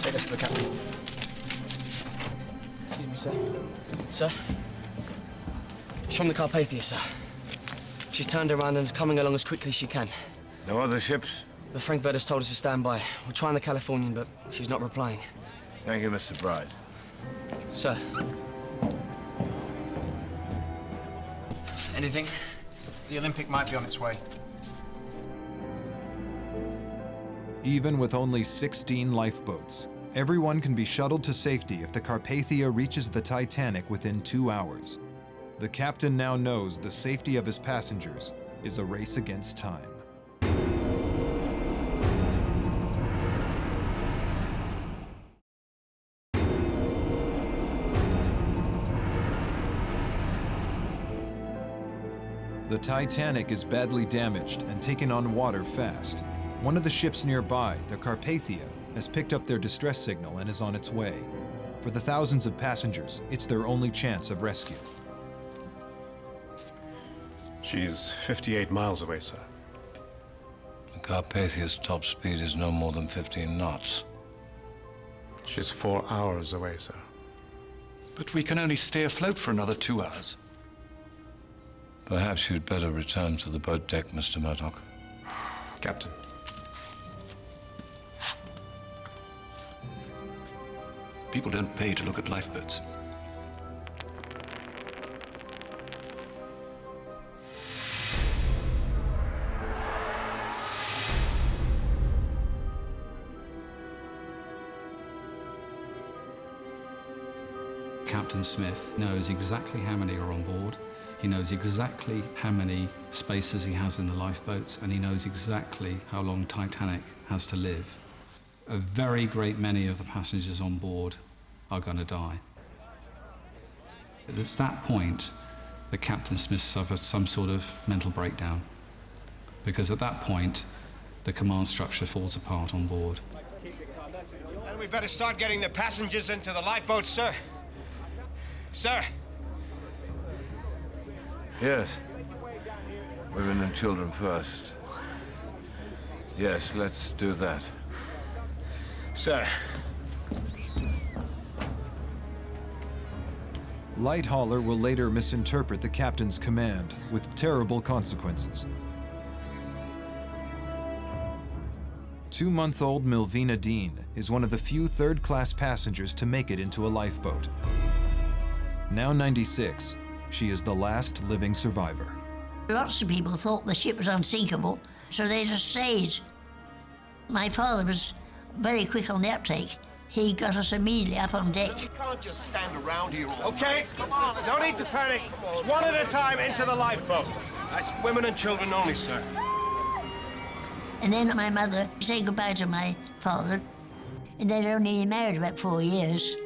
Take this to the captain. Excuse me, sir. Sir? It's from the Carpathia, sir. She's turned around and is coming along as quickly as she can. No other ships? The Frankfurt has told us to stand by. We're trying the Californian, but she's not replying. Thank you, Mr. Bride. Sir. Anything? The Olympic might be on its way. Even with only 16 lifeboats, everyone can be shuttled to safety if the Carpathia reaches the Titanic within 2 hours. The captain now knows the safety of his passengers is a race against time. The Titanic is badly damaged and taken on water fast. One of the ships nearby, the Carpathia, has picked up their distress signal and is on its way. For the thousands of passengers, it's their only chance of rescue. She's 58 miles away, sir. The Carpathia's top speed is no more than 15 knots. She's 4 hours away, sir. But we can only stay afloat for another 2 hours. Perhaps you'd better return to the boat deck, Mr. Murdoch. Captain. People don't pay to look at lifeboats. Captain Smith knows exactly how many are on board. He knows exactly how many spaces he has in the lifeboats, and he knows exactly how long Titanic has to live. A very great many of the passengers on board are going to die. It's that point that Captain Smith suffered some sort of mental breakdown, because at that point, the command structure falls apart on board. And we better start getting the passengers into the lifeboats, sir. Sir. Yes. Women and children first. Yes, let's do that. Sir. Light hauler will later misinterpret the captain's command, with terrible consequences. 2-month-old Milvina Dean is one of the few third-class passengers to make it into a lifeboat. Now 96, she is the last living survivor. Lots of people thought the ship was unsinkable, so they just stayed. My father was very quick on the uptake. He got us immediately up on deck. You can't just stand around here all day. Okay, come on. No need to panic. Just one at a time into the lifeboat. That's women and children only, sir. And then my mother said goodbye to my father, and they'd only been married about 4 years.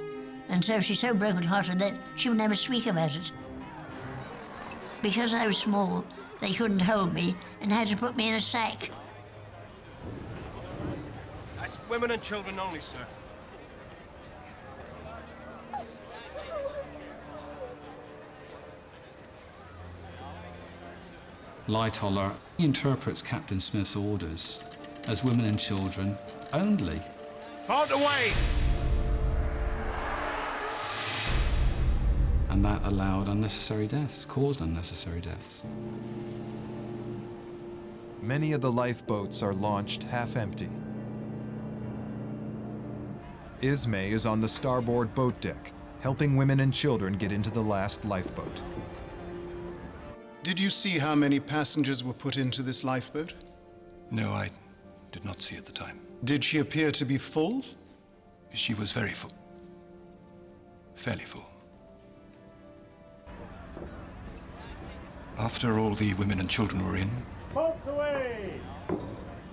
And so she's so broken-hearted that she would never speak about it. Because I was small, they couldn't hold me and had to put me in a sack. That's women and children only, sir. Lightoller interprets Captain Smith's orders as women and children only. Halt away! And that allowed unnecessary deaths, caused unnecessary deaths. Many of the lifeboats are launched half empty. Ismay is on the starboard boat deck, helping women and children get into the last lifeboat. Did you see how many passengers were put into this lifeboat? No, I did not see at the time. Did she appear to be full? She was very full. Fairly full. After all the women and children were in, Halt away!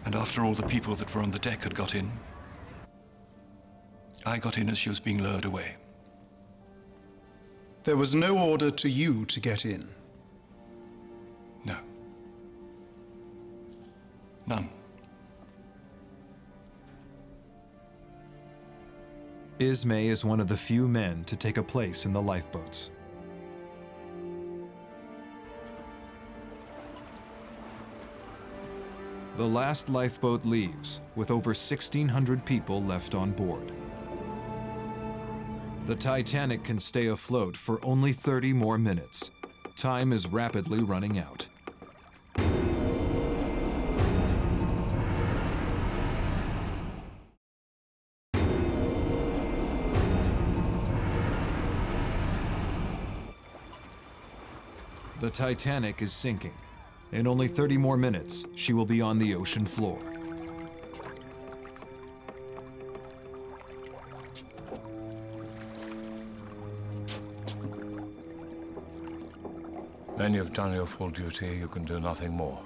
and after all the people that were on the deck had got in, I got in as she was being lowered away. There was no order to you to get in. No. None. Ismay is one of the few men to take a place in the lifeboats. The last lifeboat leaves, with over 1,600 people left on board. The Titanic can stay afloat for only 30 more minutes. Time is rapidly running out. The Titanic is sinking. In only 30 more minutes, she will be on the ocean floor. When you've done your full duty, you can do nothing more.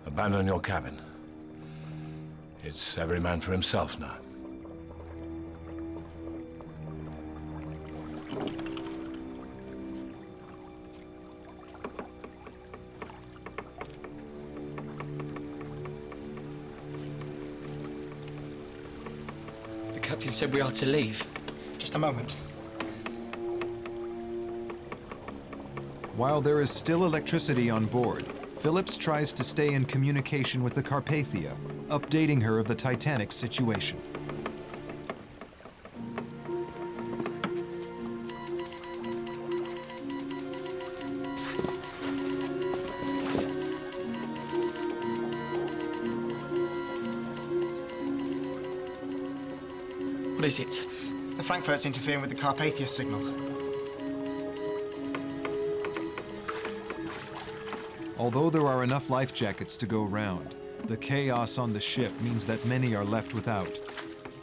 Abandon your cabin. It's every man for himself now. The captain said we are to leave. Just a moment. While there is still electricity on board, Phillips tries to stay in communication with the Carpathia, updating her of the Titanic's situation. What is it? The Frankfurt's interfering with the Carpathia signal. Although there are enough life jackets to go round, the chaos on the ship means that many are left without.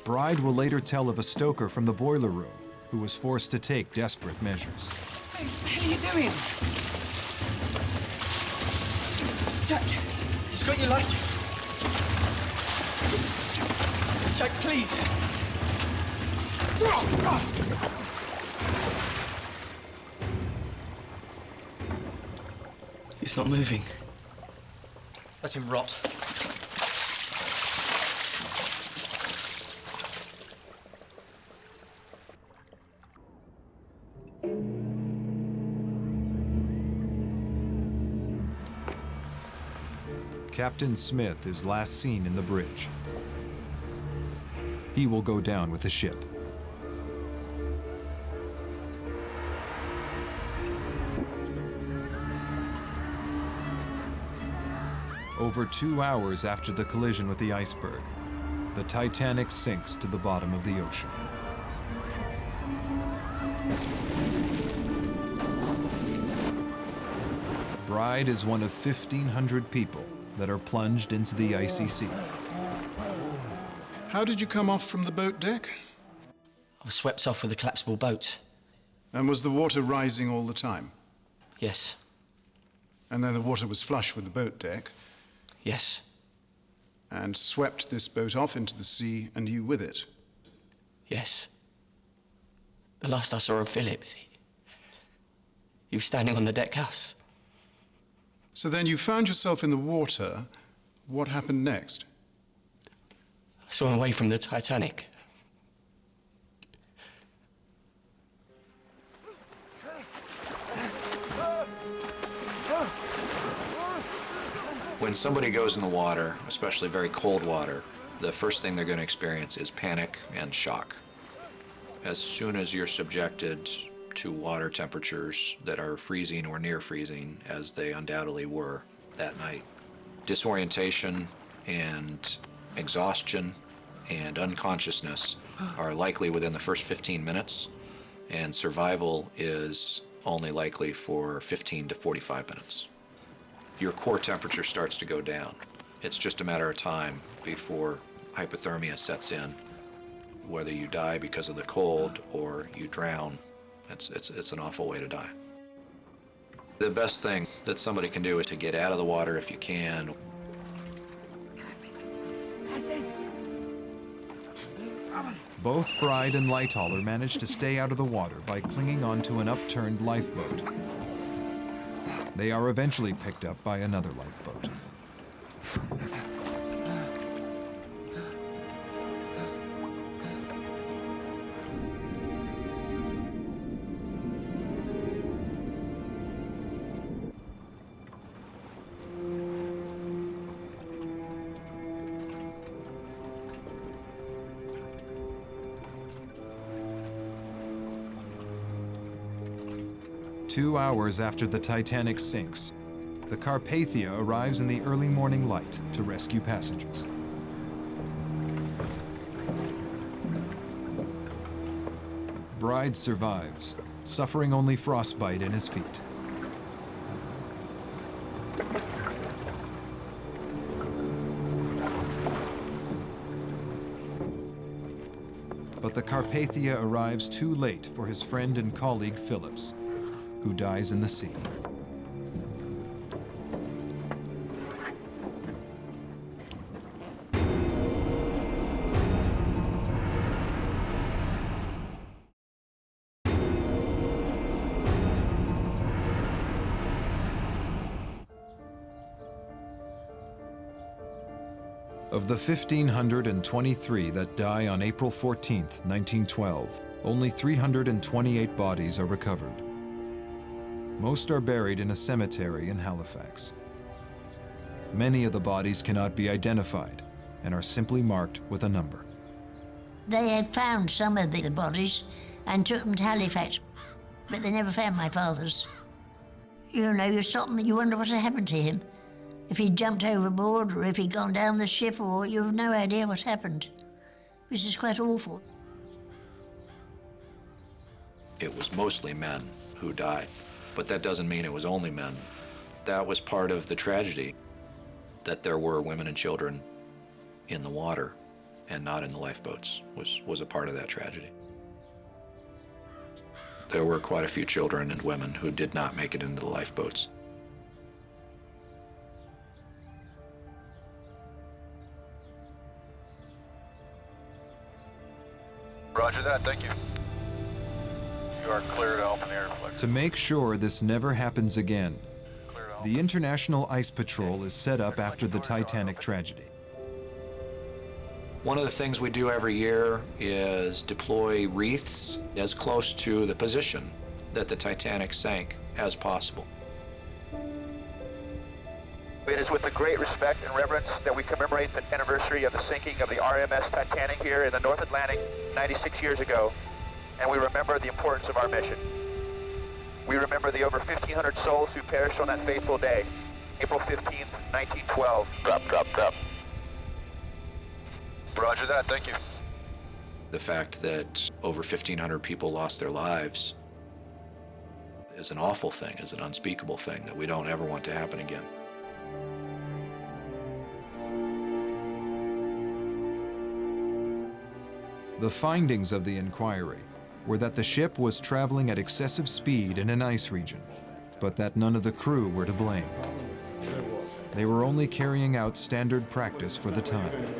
Bride will later tell of a stoker from the boiler room who was forced to take desperate measures. Hey, what are you doing? Jack, he's got your light. Jack, please. He's not moving. Let him rot. Captain Smith is last seen in the bridge. He will go down with the ship. Over 2 hours after the collision with the iceberg, the Titanic sinks to the bottom of the ocean. Bride is one of 1,500 people that are plunged into the icy sea. How did you come off from the boat deck? I was swept off with a collapsible boat. And was the water rising all the time? Yes. And then the water was flush with the boat deck? Yes. And swept this boat off into the sea, and you with it? Yes. The last I saw of Phillips, he was standing on the deck house. So then you found yourself in the water. What happened next? I swam away from the Titanic. When somebody goes in the water, especially very cold water, the first thing they're going to experience is panic and shock. As soon as you're subjected to water temperatures that are freezing or near freezing, as they undoubtedly were that night, disorientation and exhaustion and unconsciousness are likely within the first 15 minutes, and survival is only likely for 15 to 45 minutes. Your core temperature starts to go down. It's just a matter of time before hypothermia sets in. Whether you die because of the cold or you drown, it's an awful way to die. The best thing that somebody can do is to get out of the water if you can. Both Bride and Lighthauler managed to stay out of the water by clinging onto an upturned lifeboat. They are eventually picked up by another lifeboat. Two hours after the Titanic sinks, the Carpathia arrives in the early morning light to rescue passengers. Bride survives, suffering only frostbite in his feet. But the Carpathia arrives too late for his friend and colleague Phillips, who dies in the sea. Of the 1,523 that die on April 14, 1912, only 328 bodies are recovered. Most are buried in a cemetery in Halifax. Many of the bodies cannot be identified and are simply marked with a number. They had found some of the bodies and took them to Halifax, but they never found my father's. You know, you stop and you wonder what had happened to him. If he'd jumped overboard or if he'd gone down the ship, or you have no idea what happened, which is quite awful. It was mostly men who died, but that doesn't mean it was only men. That was part of the tragedy, that there were women and children in the water and not in the lifeboats was a part of that tragedy. There were quite a few children and women who did not make it into the lifeboats. Roger that, thank you. You are clear to open air. To make sure this never happens again, the International Ice Patrol is set up after the Titanic tragedy. One of the things we do every year is deploy wreaths as close to the position that the Titanic sank as possible. It is with a great respect and reverence that we commemorate the anniversary of the sinking of the RMS Titanic here in the North Atlantic 96 years ago, and we remember the importance of our mission. We remember the over 1,500 souls who perished on that fateful day, April 15th, 1912. Drop. Roger that, thank you. The fact that over 1,500 people lost their lives is an awful thing, is an unspeakable thing that we don't ever want to happen again. The findings of the inquiry were that the ship was traveling at excessive speed in an ice region, but that none of the crew were to blame. They were only carrying out standard practice for the time.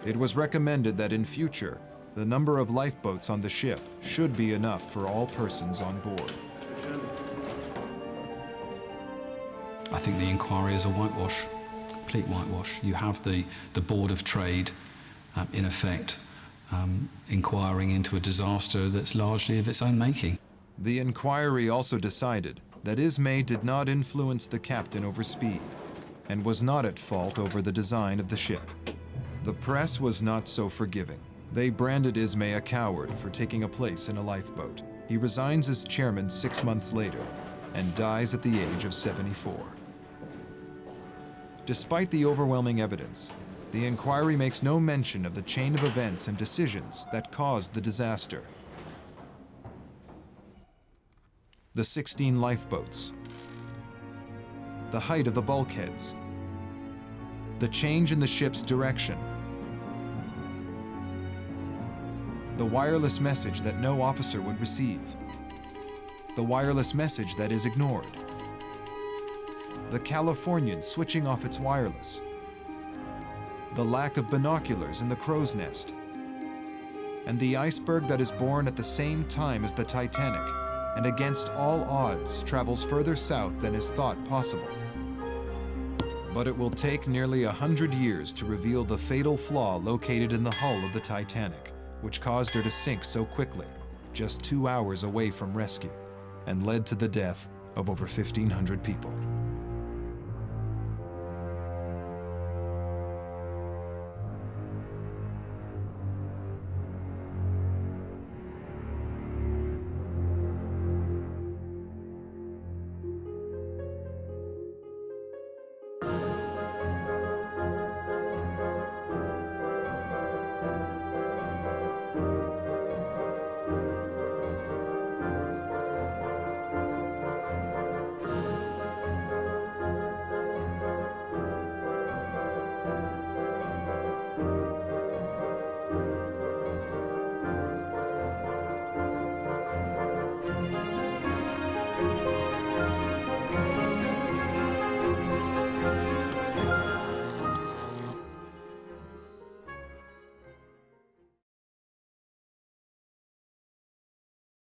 It was recommended that in future, the number of lifeboats on the ship should be enough for all persons on board. I think the inquiry is a whitewash, complete whitewash. You have the Board of Trade, in effect, inquiring into a disaster that's largely of its own making. The inquiry also decided that Ismay did not influence the captain over speed and was not at fault over the design of the ship. The press was not so forgiving. They branded Ismay a coward for taking a place in a lifeboat. He resigns as chairman 6 months later and dies at the age of 74. Despite the overwhelming evidence, the inquiry makes no mention of the chain of events and decisions that caused the disaster. The 16 lifeboats, the height of the bulkheads, the change in the ship's direction, the wireless message that no officer would receive, the wireless message that is ignored, the Californian switching off its wireless, the lack of binoculars in the crow's nest, and the iceberg that is born at the same time as the Titanic and against all odds travels further south than is thought possible. But it will take nearly 100 years to reveal the fatal flaw located in the hull of the Titanic, which caused her to sink so quickly, just 2 hours away from rescue, and led to the death of over 1,500 people.